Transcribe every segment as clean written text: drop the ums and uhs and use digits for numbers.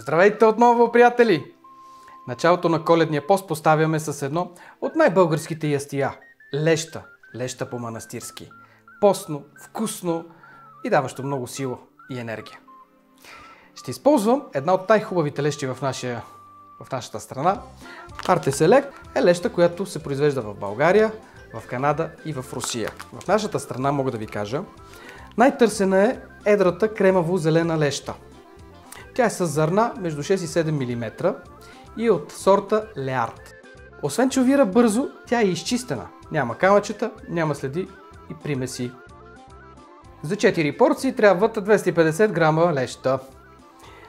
Здравейте отново, приятели! Началото на Коледния пост поставяме с едно от най-българските ястия – леща. Леща по-манастирски. Постно, вкусно и даващо много сила и енергия. Ще използвам една от най-хубавите лещи в нашата страна. Артеселек е леща, която се произвежда в България, в Канада и в Русия. В нашата страна, мога да ви кажа, най-търсена е едрата кремаво-зелена леща. Тя е с зърна между 6 и 7 мм и от сорта Леард. Освен че увира бързо, тя е изчистена. Няма камъчета, няма следи и примеси. За 4 порции трябват 250 грама леща.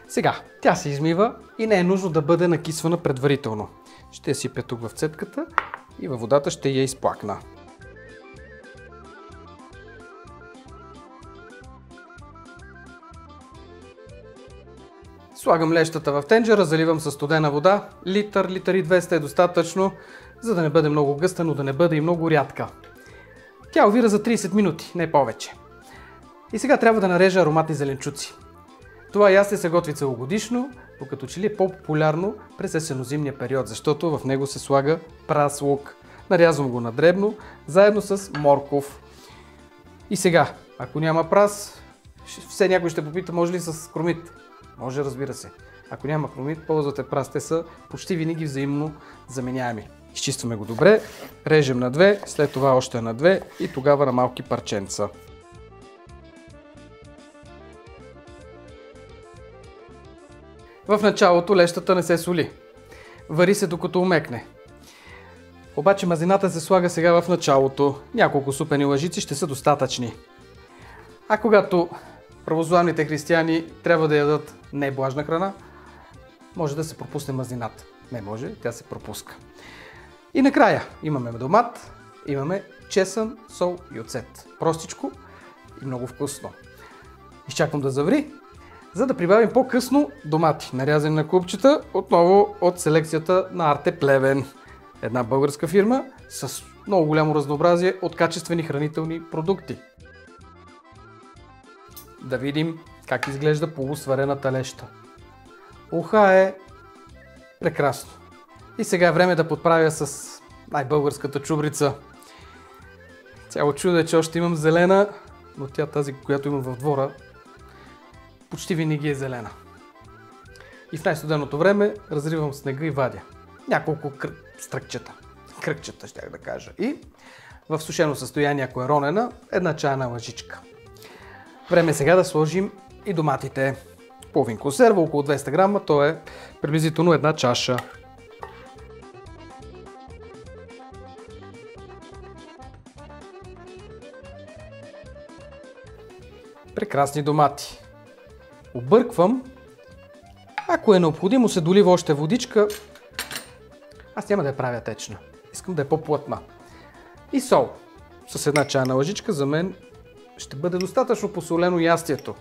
Сега, тя се измива и не е нужно да бъде накисвана предварително. Ще я сипя тук в цепката и във водата ще я изплакна. Слагам лещата в тенджера, заливам със студена вода. Литър и 200 е достатъчно, за да не бъде много гъста, но да не бъде и много рядка. Тя увира за 30 минути, не повече. И сега трябва да нарежа ароматни зеленчуци. Това ястие се готви целогодишно, докато че ли е по-популярно през есенно-зимния период, защото в него се слага прас лук. Нарязвам го на дребно, заедно с морков. И сега, ако няма прас, все някой ще попита, може ли с кромит? Може, разбира се. Ако няма кромит, ползвате прас. Те са почти винаги взаимно заменяеми. Изчистваме го добре, режем на две, след това още на две и тогава на малки парченца. В началото лещата не се соли. Вари се докато умекне. Обаче мазината се слага сега в началото. Няколко супени лъжици ще са достатъчни. А когато православните християни трябва да ядат неблажна храна, може да се пропусне мазината. Не може, тя се пропуска. И накрая имаме домат, имаме чесън, сол и оцет. Простичко и много вкусно. Изчаквам да заври, за да прибавим по-късно домати, нарязани на купчета, отново от селекцията на Арте Плевен. Една българска фирма с много голямо разнообразие от качествени хранителни продукти. Да видим как изглежда полусварената леща. Уха е прекрасно. И сега е време да подправя с най-българската чубрица. Цяло чудо е, че още имам зелена, но тя тази, която имам в двора, почти винаги е зелена. И в най-студеното време разривам снега и вадя. Няколко кръгчета щях да кажа. И в сушено състояние, ако е ронена, една чайна лъжичка. Време е сега да сложим и доматите. Половин консерва, около 200 грама, то е приблизително една чаша. Прекрасни домати. Обърквам. Ако е необходимо, се долива още водичка. Аз няма да я правя течна. Искам да е по-плътна. И сол. С една чайна лъжичка за мен ще бъде достатъчно посолено ястието.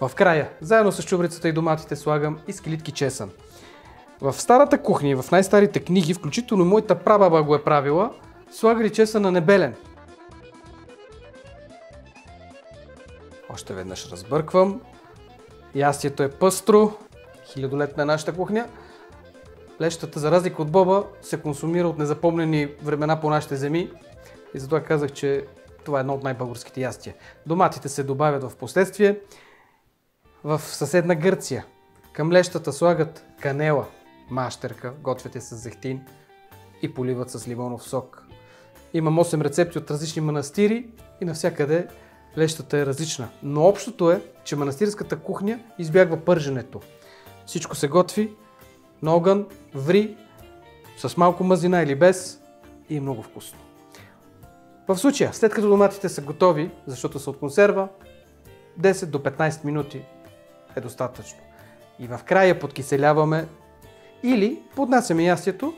В края, заедно с чубрицата и доматите, слагам и скелитки чесън. В старата кухня и в най-старите книги, включително моята прабаба го е правила, слагали чесън на небелен. Още веднъж разбърквам. Ястието е пъстро, хилядолетна е нашата кухня. Лещата, за разлика от боба, се консумира от незапомнени времена по нашите земи и затова казах, че това е едно от най-българските ястия. Доматите се добавят в последствие. В съседна Гърция към лещата слагат канела, мащерка, готвят с зехтин и поливат с лимонов сок. Имам 8 рецепти от различни манастири и навсякъде лещата е различна. Но общото е, че манастирската кухня избягва пърженето. Всичко се готви на огън, ври, с малко мазнина или без и е много вкусно. В случая, след като доматите са готови, защото са от консерва, 10 до 15 минути е достатъчно. И в края подкиселяваме или поднасяме ястието,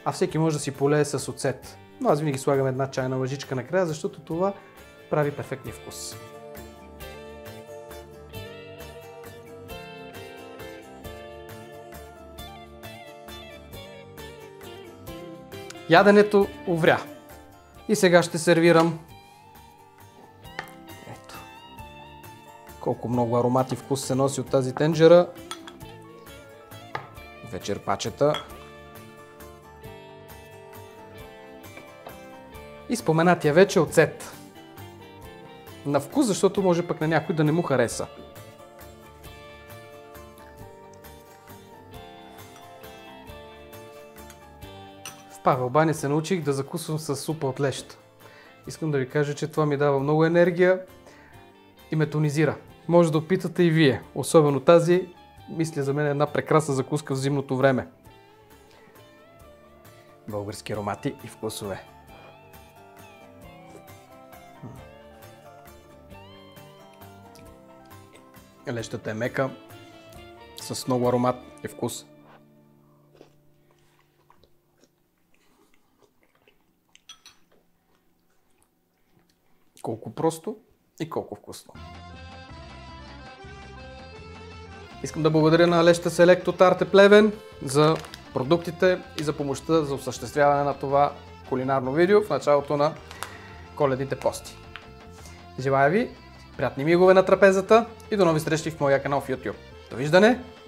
а всеки може да си полее с оцет. Но аз винаги слагам една чайна лъжичка накрая, защото това прави перфектния вкус. Яденето увря. И сега ще сервирам. Ето. колко много аромат и вкус се носи от тази тенджера. Вечерпачета. И споменатия вече оцет. На вкус, защото може пък на някой да не му хареса. В Павел Баня се научих да закусвам с супа от лещ. Искам да ви кажа, че това ми дава много енергия и ме тонизира. Може да опитате и вие. Особено тази, мисля, за мен е една прекрасна закуска в зимното време. Български аромати и вкусове. Лещата е мека, с много аромат и вкус. Колко просто и колко вкусно. Искам да благодаря на Леща Селект от Арте Плевен за продуктите и за помощта за осъществяване на това кулинарно видео в началото на коледните пости. Желая ви приятни мигове на трапезата и до нови срещи в моя канал в YouTube. Довиждане!